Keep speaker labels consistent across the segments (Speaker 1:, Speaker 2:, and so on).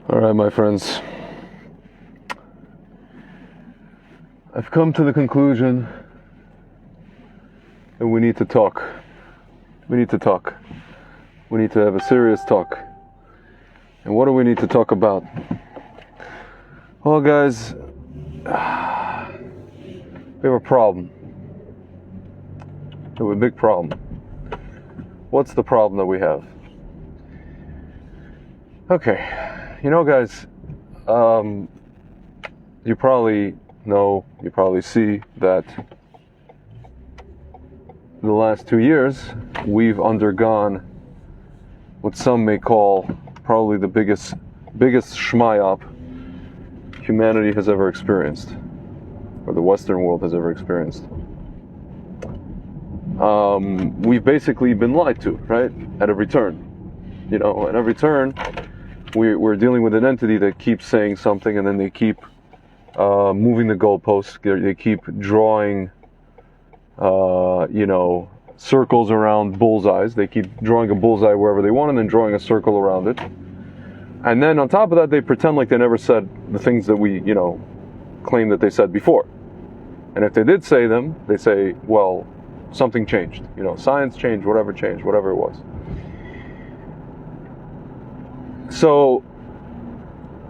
Speaker 1: All right, my friends. I've come to the conclusion that we need to talk. We need to talk. We need to have a serious talk. And what do we need to talk about? Well, guys, we have a problem. We have a big problem. What's the problem that we have? Okay. You know, guys, you probably know, you probably see that in the last 2 years, we've undergone what some may call probably the biggest shmayop humanity has ever experienced, or the Western world has ever experienced. We've basically been lied to, right? At every turn. You know, at every turn, we're dealing with an entity that keeps saying something, and then they keep moving the goalposts. They keep drawing, circles around bullseyes. They keep drawing a bullseye wherever they want, and then drawing a circle around it. And then on top of that, they pretend like they never said the things that we, claim that they said before. And if they did say them, they say, well, something changed. Science changed, whatever it was. So,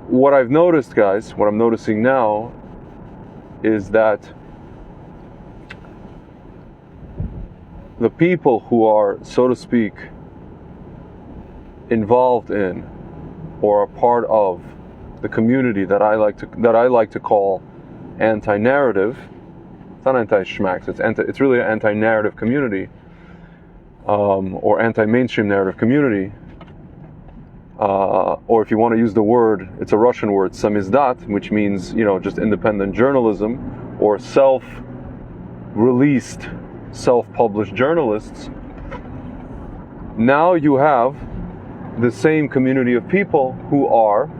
Speaker 1: what I've noticed, guys, what I'm noticing now is that the people who are, so to speak, involved in or a part of the community that I like to call anti-narrative. It's not anti-schmacks. It's really an anti-narrative community, or anti-mainstream narrative community. Or if you want to use the word, it's a Russian word, samizdat, which means, just independent journalism, or self-released, self-published journalists. Now you have the same community of people who are,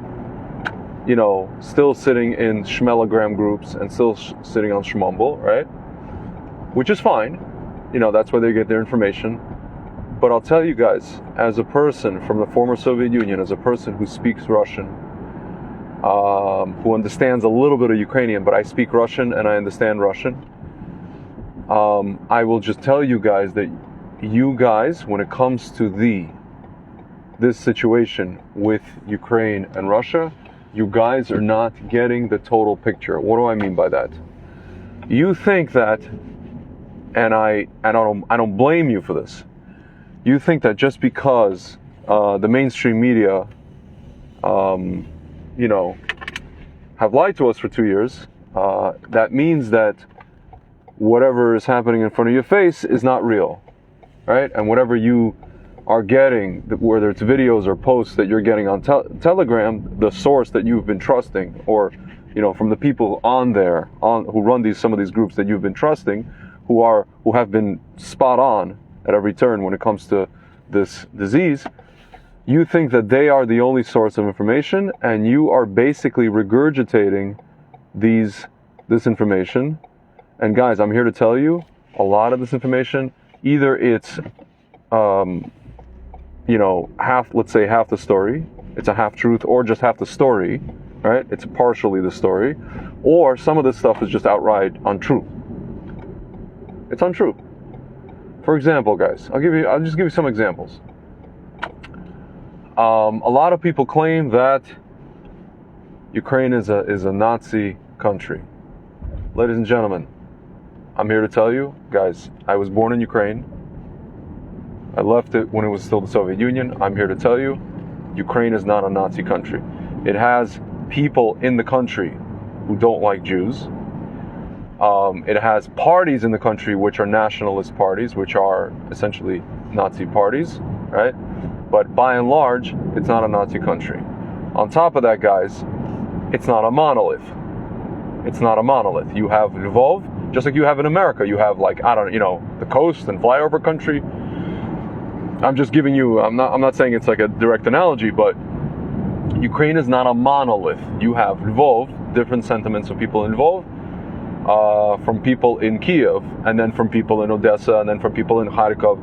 Speaker 1: still sitting in schmelagram groups and still sitting on Schmumble, right? Which is fine. That's where they get their information. But I'll tell you guys, as a person from the former Soviet Union, as a person who speaks Russian, who understands a little bit of Ukrainian, but I speak Russian and I understand Russian, I will just tell you guys that you guys, when it comes to this situation with Ukraine and Russia, you guys are not getting the total picture. What do I mean by that? You think that, and I don't blame you for this. You think that just because the mainstream media, have lied to us for 2 years, that means that whatever is happening in front of your face is not real, right? And whatever you are getting, whether it's videos or posts that you're getting on Telegram, the source that you've been trusting, or from the people on there, who run some of these groups that you've been trusting, who have been spot on at every turn when it comes to this disease, you think that they are the only source of information, and you are basically regurgitating this information. And guys, I'm here to tell you, a lot of this information, either it's let's say half the story, it's a half truth, or just half the story, right? It's partially the story, or some of this stuff is just outright untrue. It's untrue. For example, guys, I'll just give you some examples. A lot of people claim that Ukraine is a Nazi country. Ladies and gentlemen, I'm here to tell you, guys, I was born in Ukraine. I left it when it was still the Soviet Union. I'm here to tell you, Ukraine is not a Nazi country. It has people in the country who don't like Jews. It has parties in the country which are nationalist parties, which are essentially Nazi parties, right? But by and large, it's not a Nazi country. On top of that, guys, it's not a monolith. It's not a monolith. You have Lvov, just like you have in America. You have the coast and flyover country. I'm just giving you, I'm not saying it's like a direct analogy, but Ukraine is not a monolith. You have Lvov, different sentiments of people in Lvov. from people in Kiev, and then from people in Odessa, and then from people in Kharkov.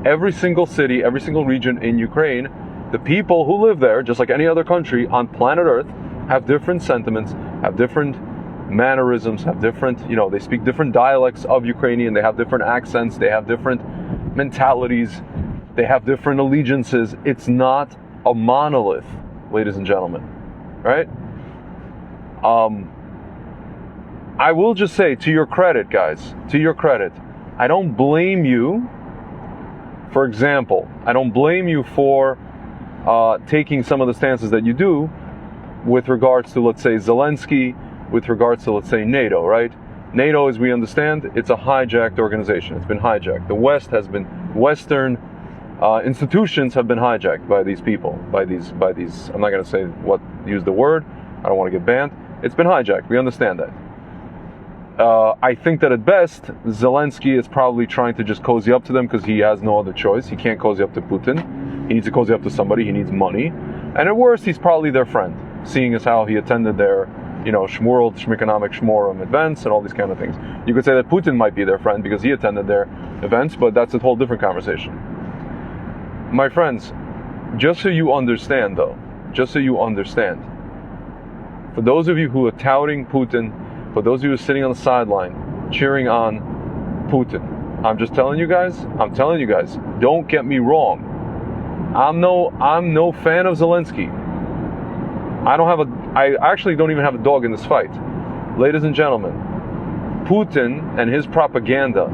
Speaker 1: Every single city, every single region in Ukraine, the people who live there, just like any other country on planet Earth, have different sentiments, have different mannerisms, have different, they speak different dialects of Ukrainian, they have different accents, they have different mentalities, they have different allegiances. It's not a monolith, ladies and gentlemen, right? I will just say, to your credit, guys, to your credit, I don't blame you. For example, I don't blame you for taking some of the stances that you do with regards to, let's say, Zelensky, with regards to, let's say, NATO, right? NATO, as we understand, it's a hijacked organization. It's been hijacked. The West has been, Western institutions have been hijacked by these people, by these. I'm not going to say use the word. I don't want to get banned. It's been hijacked. We understand that. I think that at best, Zelensky is probably trying to just cozy up to them because he has no other choice. He can't cozy up to Putin. He needs to cozy up to somebody. He needs money. And at worst, he's probably their friend, seeing as how he attended their, Shmurl, Shmikonomic Shmorum events and all these kind of things. You could say that Putin might be their friend because he attended their events, but that's a whole different conversation. My friends, just so you understand though, for those of you who are touting Putin, for those of you who are sitting on the sideline cheering on Putin, I'm telling you guys, don't get me wrong. I'm no fan of Zelensky. I actually don't even have a dog in this fight. Ladies and gentlemen, Putin and his propaganda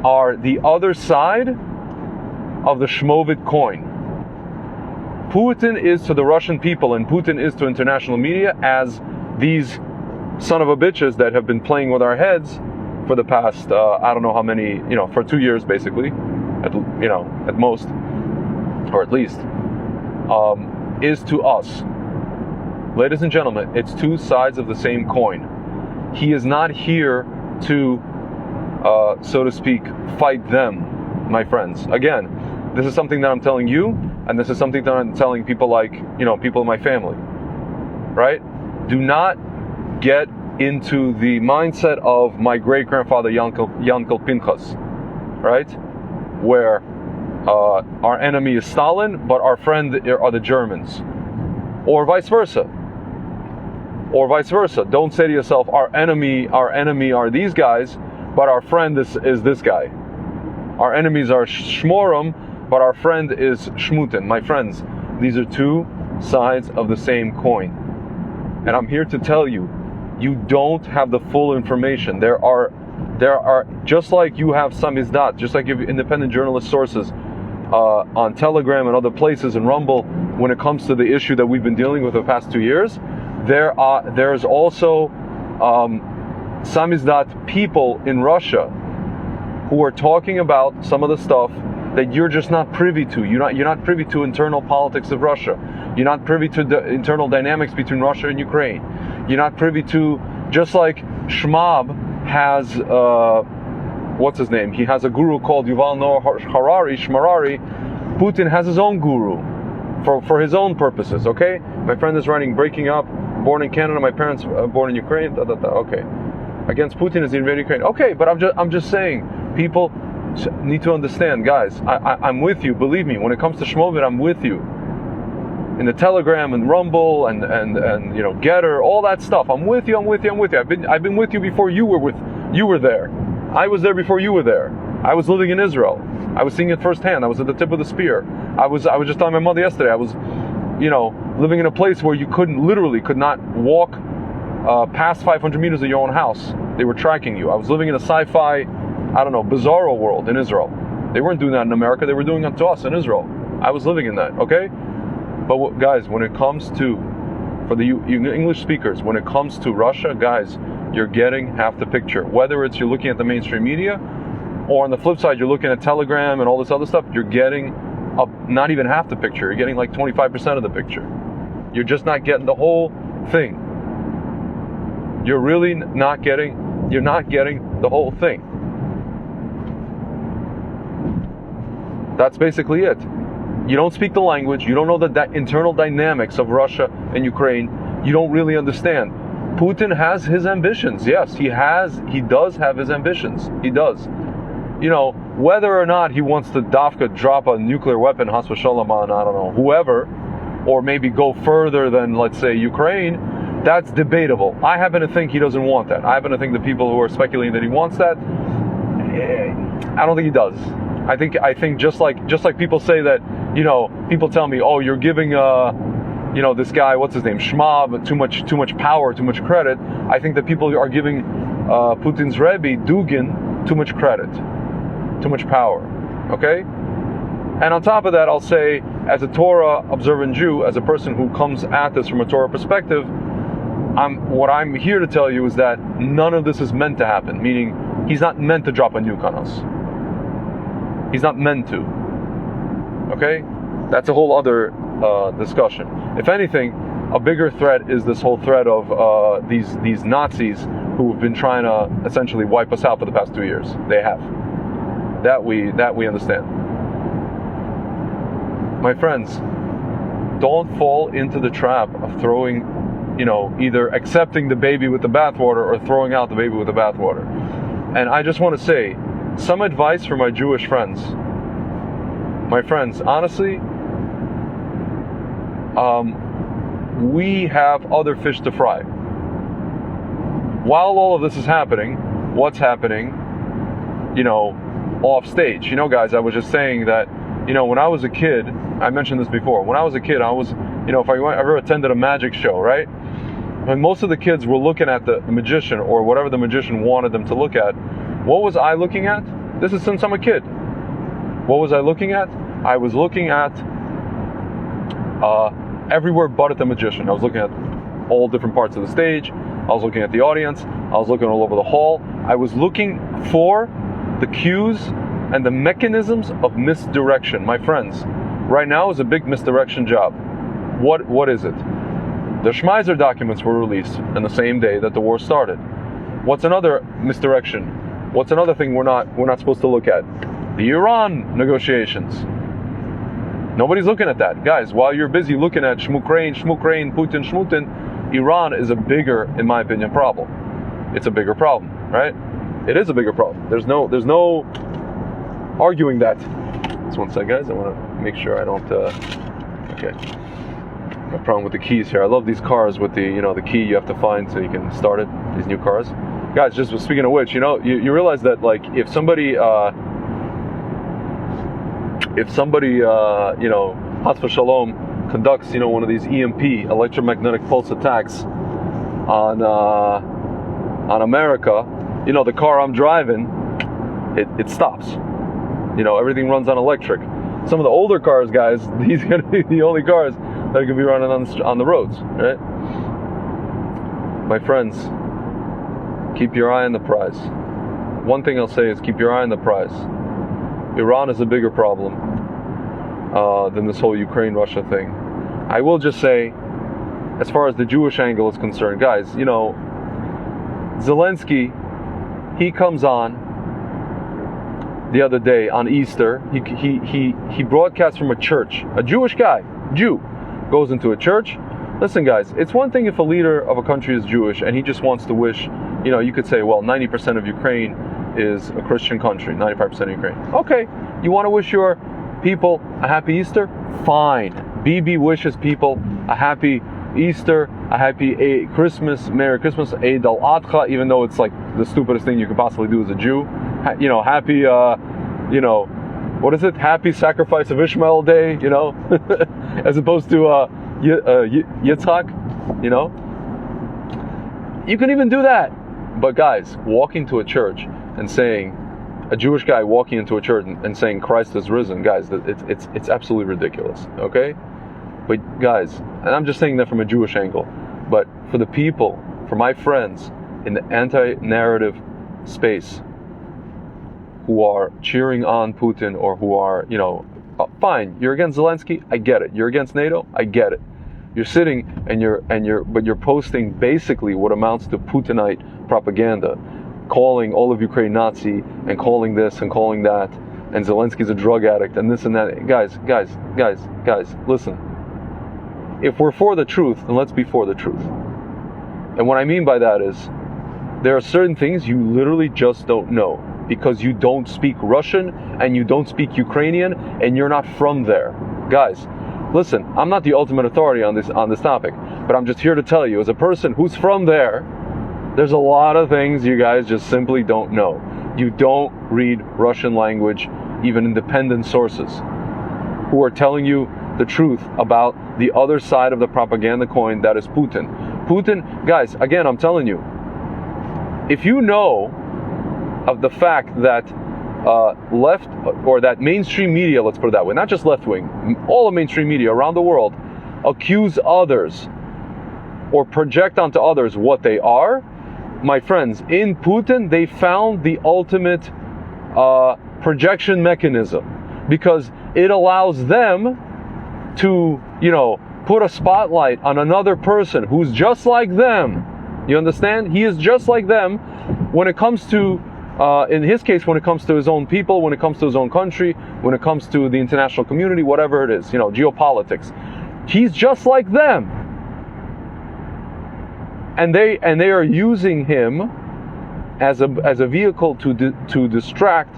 Speaker 1: are the other side of the Shmovit coin. Putin is to the Russian people and Putin is to international media as these son of a bitches that have been playing with our heads for the past, I don't know how many, for 2 years basically, at most, or at least, is to us. Ladies and gentlemen, it's two sides of the same coin. He is not here to, so to speak, fight them, my friends. Again, this is something that I'm telling you, and this is something that I'm telling people like, people in my family, right? Do not get into the mindset of my great-grandfather Yankel Pinchas, right? Where our enemy is Stalin, but our friend are the Germans. Or vice versa. Don't say to yourself, our enemy are these guys, but our friend is this guy. Our enemies are Shmorum, but our friend is Shmuten. My friends, these are two sides of the same coin. And I'm here to tell you, you don't have the full information. There are just like you have samizdat, just like you have independent journalist sources on Telegram and other places and Rumble when it comes to the issue that we've been dealing with the past 2 years. There's also samizdat people in Russia who are talking about some of the stuff that you're just not privy to. You're not privy to internal politics of Russia. You're not privy to the internal dynamics between Russia and Ukraine. You're not privy to, just like Shmab has, what's his name? He has a guru called Yuval Noah Harari, Shmarari. Putin has his own guru for his own purposes, okay? My friend is writing, breaking up, born in Canada, my parents born in Ukraine, okay. Against Putin is invading Ukraine. Okay, but I'm just saying, people need to understand, guys, I'm with you, believe me, when it comes to Shmovit, I'm with you. In the Telegram and Rumble and Getter, all that stuff, I'm with you. I've been with you before you were there. I was there before you were there. I was living in Israel. I was seeing it firsthand. I was at the tip of the spear. I was just telling my mother yesterday, I was, living in a place where you could not walk past 500 meters of your own house. They were tracking you. I was living in a sci-fi, bizarro world in Israel. They weren't doing that in America. They were doing that to us in Israel. I was living in that, okay? But guys, when it comes to, for the English speakers, when it comes to Russia, guys, you're getting half the picture. Whether it's you're looking at the mainstream media, or on the flip side, you're looking at Telegram and all this other stuff, you're getting not even half the picture. You're getting like 25% of the picture. You're just not getting the whole thing. You're really not getting the whole thing. That's basically it. You don't speak the language. You don't know the internal dynamics of Russia and Ukraine. You don't really understand. Putin has his ambitions. Yes, he does have his ambitions. He does. You know, whether or not he wants to drop a nuclear weapon, Has v'shalom, on, I don't know, whoever, or maybe go further than, let's say, Ukraine, that's debatable. I happen to think he doesn't want that. I happen to think the people who are speculating that he wants that, I don't think he does. I think just like people say that, you know, people tell me, oh, you're giving you know, this guy, what's his name, Schmab, too much power, too much credit. I think that people are giving Putin's Rebbe, Dugin, too much credit, too much power, okay? And on top of that, I'll say, as a Torah observant Jew, as a person who comes at this from a Torah perspective, what I'm here to tell you is that none of this is meant to happen, meaning he's not meant to drop a nuke on us. He's not meant to, okay? That's a whole other discussion. If anything, a bigger threat is this whole threat of these Nazis who have been trying to essentially wipe us out for the past 2 years. They have. That we understand. My friends, don't fall into the trap of throwing, you know, either accepting the baby with the bathwater or throwing out the baby with the bathwater. And I just want to say, some advice for my Jewish friends. My friends, honestly, we have other fish to fry. While all of this is happening, what's happening, you know, off stage? You know, guys, I was just saying that, you know, when I was a kid, I mentioned this before, when I was a kid, I was, you know, if I ever attended a magic show, right? When most of the kids were looking at the magician or whatever the magician wanted them to look at, what was I looking at? This is since I'm a kid. What was I looking at? I was looking at everywhere but at the magician. I was looking at all different parts of the stage. I was looking at the audience. I was looking all over the hall. I was looking for the cues and the mechanisms of misdirection. My friends, right now is a big misdirection job. What is it? The Schmeiser documents were released on the same day that the war started. What's another misdirection? What's another thing we're not supposed to look at? The Iran negotiations. Nobody's looking at that. Guys, while you're busy looking at Shmukrain, Putin, Iran is a bigger, in my opinion, problem. It's a bigger problem, right? It is a bigger problem. There's no arguing that. Just one sec, guys. I want to make sure I don't, okay. No problem with the keys here. I love these cars with the, you know, the key you have to find so you can start it, these new cars. Guys, just speaking of which, you know, you realize that, like, if somebody, you know, Has v'shalom, conducts, you know, one of these EMP, electromagnetic pulse attacks on America, you know, the car I'm driving, it stops. You know, everything runs on electric. Some of the older cars, guys, these are going to be the only cars that are going to be running on the roads, right? My friends, keep your eye on the prize. One thing I'll say is keep your eye on the prize. Iran is a bigger problem than this whole Ukraine-Russia thing. I will just say, as far as the Jewish angle is concerned, guys, you know, Zelensky, he comes on the other day on Easter. He broadcasts from a church. A Jewish guy, Jew, goes into a church. Listen, guys, it's one thing if a leader of a country is Jewish and he just wants to wish, you know, you could say, well, 90% of Ukraine is a Christian country, 95% of Ukraine. Okay, you want to wish your people a happy Easter? Fine. Bibi wishes people a happy Easter, a happy Christmas, Merry Christmas, Eid al-Adha, even though it's like the stupidest thing you could possibly do as a Jew. You know, happy, you know, what is it? Happy Sacrifice of Ishmael Day, you know, as opposed to Yitzhak, you know. You can even do that. But guys, walking to a church and saying, a Jewish guy walking into a church and saying Christ has risen, guys, it's absolutely ridiculous, okay? But guys, and I'm just saying that from a Jewish angle, but for the people, for my friends in the anti-narrative space who are cheering on Putin or who are, you know, fine, you're against Zelensky, I get it. You're against NATO, I get it. You're sitting but you're posting basically what amounts to Putinite propaganda, calling all of Ukraine Nazi and calling this and calling that, and Zelensky's a drug addict and this and that. Guys, listen. If we're for the truth, then let's be for the truth. And what I mean by that is, there are certain things you literally just don't know because you don't speak Russian and you don't speak Ukrainian and you're not from there. Guys, listen, I'm not the ultimate authority on this topic, but I'm just here to tell you, as a person who's from there, there's a lot of things you guys just simply don't know. You don't read Russian language, even independent sources, who are telling you the truth about the other side of the propaganda coin, that is Putin. Putin, guys, again, I'm telling you, if you know of the fact that left, or that mainstream media, let's put it that way, not just left-wing, all of mainstream media around the world accuse others or project onto others what they are, my friends, in Putin, they found the ultimate projection mechanism, because it allows them to, put a spotlight on another person who's just like them. You understand? He is just like them when it comes to, in his case, when it comes to his own people, when it comes to his own country, when it comes to the international community, whatever it is, geopolitics. He's just like them. And they are using him as a vehicle to distract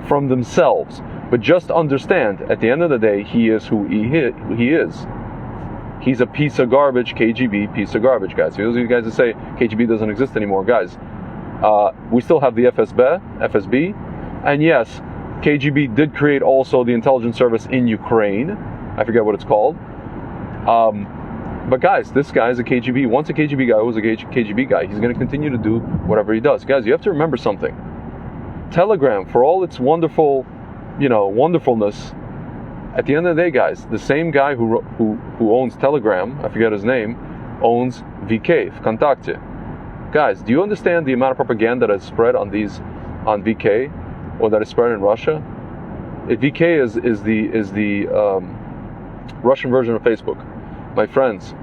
Speaker 1: from themselves. But just understand, at the end of the day, he is who he is. He's a piece of garbage, KGB piece of garbage, guys. For those of you guys that say KGB doesn't exist anymore, guys, we still have the FSB, and yes, KGB did create also the intelligence service in Ukraine. I forget what it's called. But guys, this guy is a KGB. Once a KGB guy was a KGB guy. He's going to continue to do whatever he does. Guys, you have to remember something. Telegram, for all its wonderful, wonderfulness, at the end of the day, guys, the same guy who owns Telegram, I forget his name, owns VK, Vkontakte. Guys, do you understand the amount of propaganda that is spread on VK, or that is spread in Russia? VK is the Russian version of Facebook. My friends,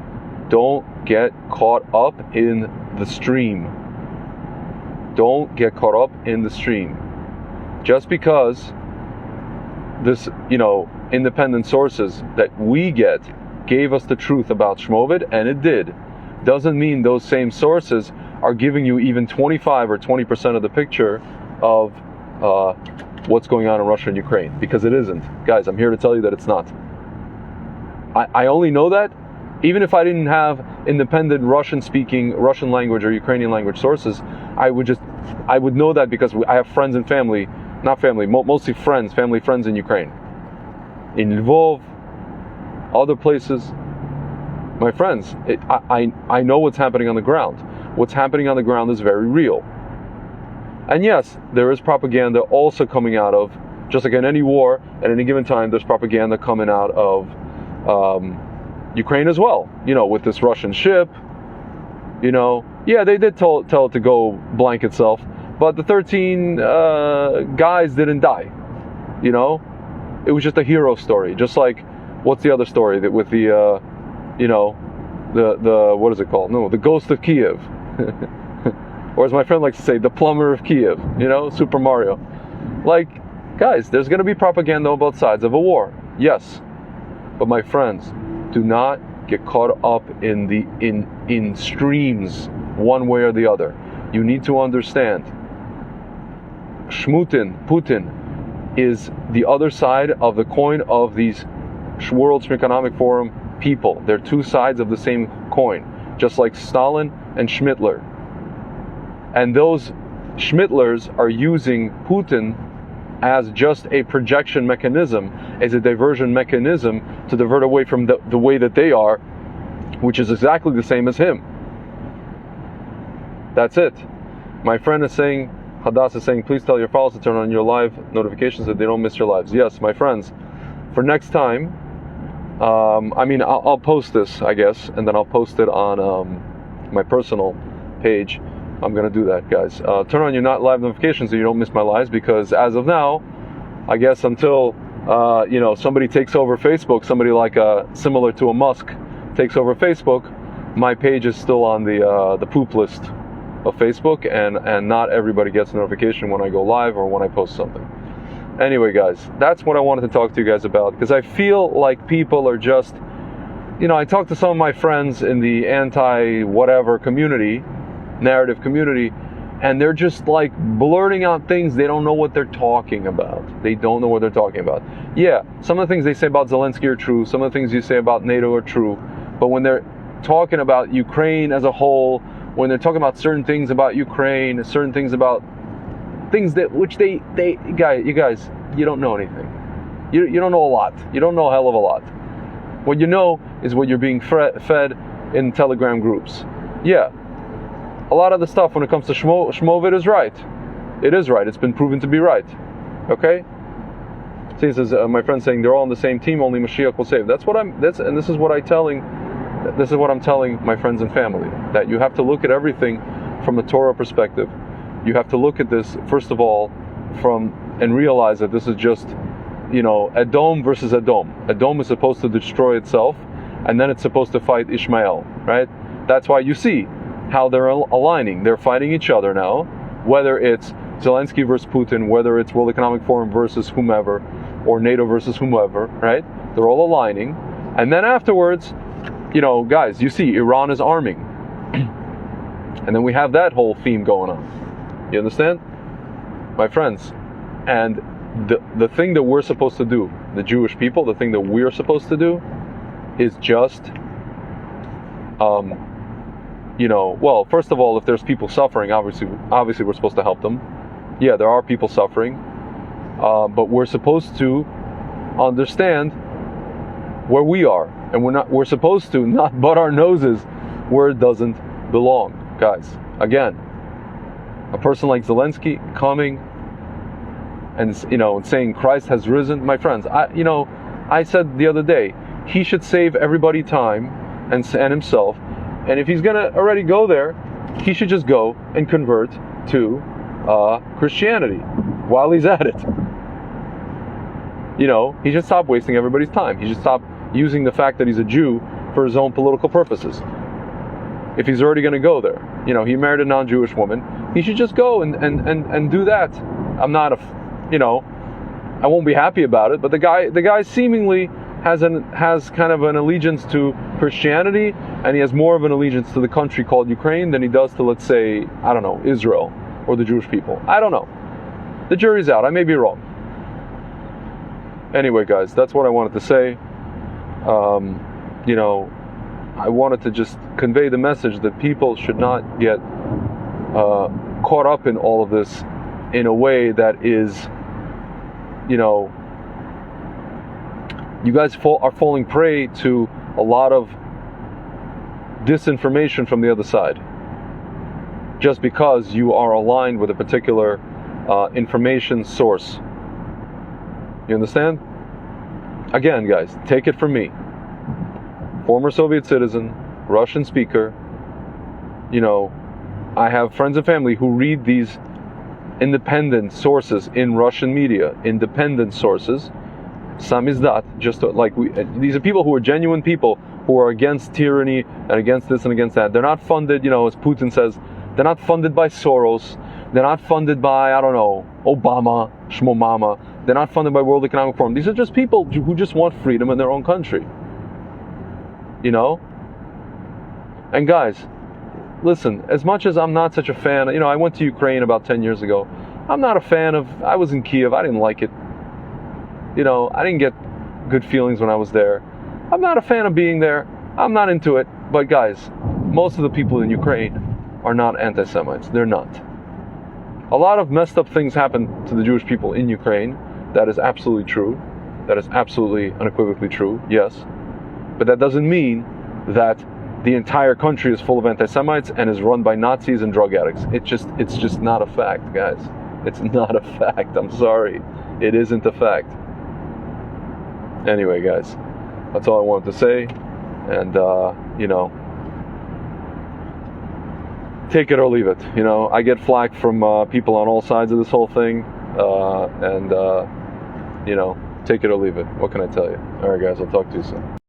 Speaker 1: don't get caught up in the stream. Don't get caught up in the stream. Just because this, independent sources that we gave us the truth about Shmovid, and it did, doesn't mean those same sources are giving you even 25 or 20% of the picture of what's going on in Russia and Ukraine, because it isn't. Guys, I'm here to tell you that it's not. I only know that even if I didn't have independent Russian-speaking, Russian language or Ukrainian language sources, I would know that because I have friends and family, mostly family friends in Ukraine, in Lvov, other places. My friends, I know what's happening on the ground. What's happening on the ground is very real. And yes, there is propaganda also coming out of, just like in any war, at any given time, there's propaganda coming out of Ukraine as well. With this Russian ship, yeah, they did tell it to go blank itself, but the 13 guys didn't die. It was just a hero story. Just like, what's the other story that with the the what is it called? No, the Ghost of Kiev. Or as my friend likes to say, the plumber of Kiev, Super Mario. Like, guys, there's going to be propaganda on both sides of a war. Yes. But my friends, do not get caught up in streams one way or the other. You need to understand, Putin is the other side of the coin of these World Economic Forum people. They're two sides of the same coin, just like Stalin and Schmittler. And those Schmittlers are using Putin as just a projection mechanism, as a diversion mechanism to divert away from the way that they are, which is exactly the same as him. That's it. My friend is saying, Hadass is saying, please tell your followers to turn on your live notifications so they don't miss your lives. Yes, my friends, for next time, I'll post this, I guess, and then I'll post it on my personal page. I'm going to do that, guys. Turn on your not live notifications so you don't miss my lives, because as of now, I guess until, somebody takes over Facebook, somebody like similar to a Musk takes over Facebook, my page is still on the poop list of Facebook, and not everybody gets a notification when I go live or when I post something. Anyway, guys, that's what I wanted to talk to you guys about, because I feel like people are just I talked to some of my friends in the anti-whatever community, narrative community, and they're just like blurting out things they don't know what they're talking about. They don't know what they're talking about. Yeah, some of the things they say about Zelensky are true. Some of the things you say about NATO are true. But when they're talking about Ukraine as a whole, when they're talking about certain things about Ukraine, certain things about things that which you guys, you don't know anything. You don't know a lot. You don't know a hell of a lot. What you know is what you're being fed in Telegram groups. Yeah, a lot of the stuff when it comes to Shmovit is right. It is right. It's been proven to be right. Okay. See, it says my friend saying they're all on the same team. Only Mashiach will save. This is what I'm telling my friends and family, that you have to look at everything from a Torah perspective. You have to look at this first of all and realize that this is just, Edom versus Edom. Edom is supposed to destroy itself, and then it's supposed to fight Ishmael, right? That's why you see how they're aligning. They're fighting each other now, whether it's Zelensky versus Putin, whether it's World Economic Forum versus whomever, or NATO versus whomever, right? They're all aligning. And then afterwards, guys, you see Iran is arming. And then we have that whole theme going on. You understand? My friends. And the thing that we're supposed to do, the Jewish people, the thing that we're supposed to do is just, well, first of all, if there's people suffering, obviously we're supposed to help them. Yeah, there are people suffering. But we're supposed to understand where we are. And we're supposed to not butt our noses where it doesn't belong. Guys, again, a person like Zelensky coming and saying Christ has risen, my friends, I said the other day, he should save everybody time and himself, and if he's gonna already go there, he should just go and convert to Christianity while he's at it. He should stop wasting everybody's time. He should stop using the fact that he's a Jew for his own political purposes. If he's already going to go there, he married a non-Jewish woman, he should just go and do that. I'm not I won't be happy about it, but the guy seemingly has kind of an allegiance to Christianity, and he has more of an allegiance to the country called Ukraine than he does to, let's say, I don't know, Israel or the Jewish people. I don't know. The jury's out. I may be wrong. Anyway, guys, that's what I wanted to say. I wanted to just convey the message that people should not get caught up in all of this in a way that is, you guys are falling prey to a lot of disinformation from the other side, just because you are aligned with a particular information source. You understand? Again, guys, take it from me. Former Soviet citizen, Russian speaker. I have friends and family who read these independent sources in Russian media, independent sources. Samizdat, these are people who are genuine people who are against tyranny and against this and against that. They're not funded, as Putin says, they're not funded by Soros. They're not funded by, I don't know, Obama, Shmomama. They're not funded by World Economic Forum. These are just people who just want freedom in their own country. And guys, listen, as much as I'm not such a fan, I went to Ukraine about 10 years ago. I'm not a fan I was in Kiev, I didn't like it. I didn't get good feelings when I was there. I'm not a fan of being there. I'm not into it. But guys, most of the people in Ukraine are not anti-Semites. They're not. A lot of messed up things happen to the Jewish people in Ukraine. That is absolutely true. That is absolutely unequivocally true, yes. But that doesn't mean that the entire country is full of anti-Semites and is run by Nazis and drug addicts. It's just not a fact, guys. It's not a fact. I'm sorry. It isn't a fact. Anyway, guys, that's all I wanted to say. And, take it or leave it. I get flack from people on all sides of this whole thing. Take it or leave it. What can I tell you? All right, guys, I'll talk to you soon.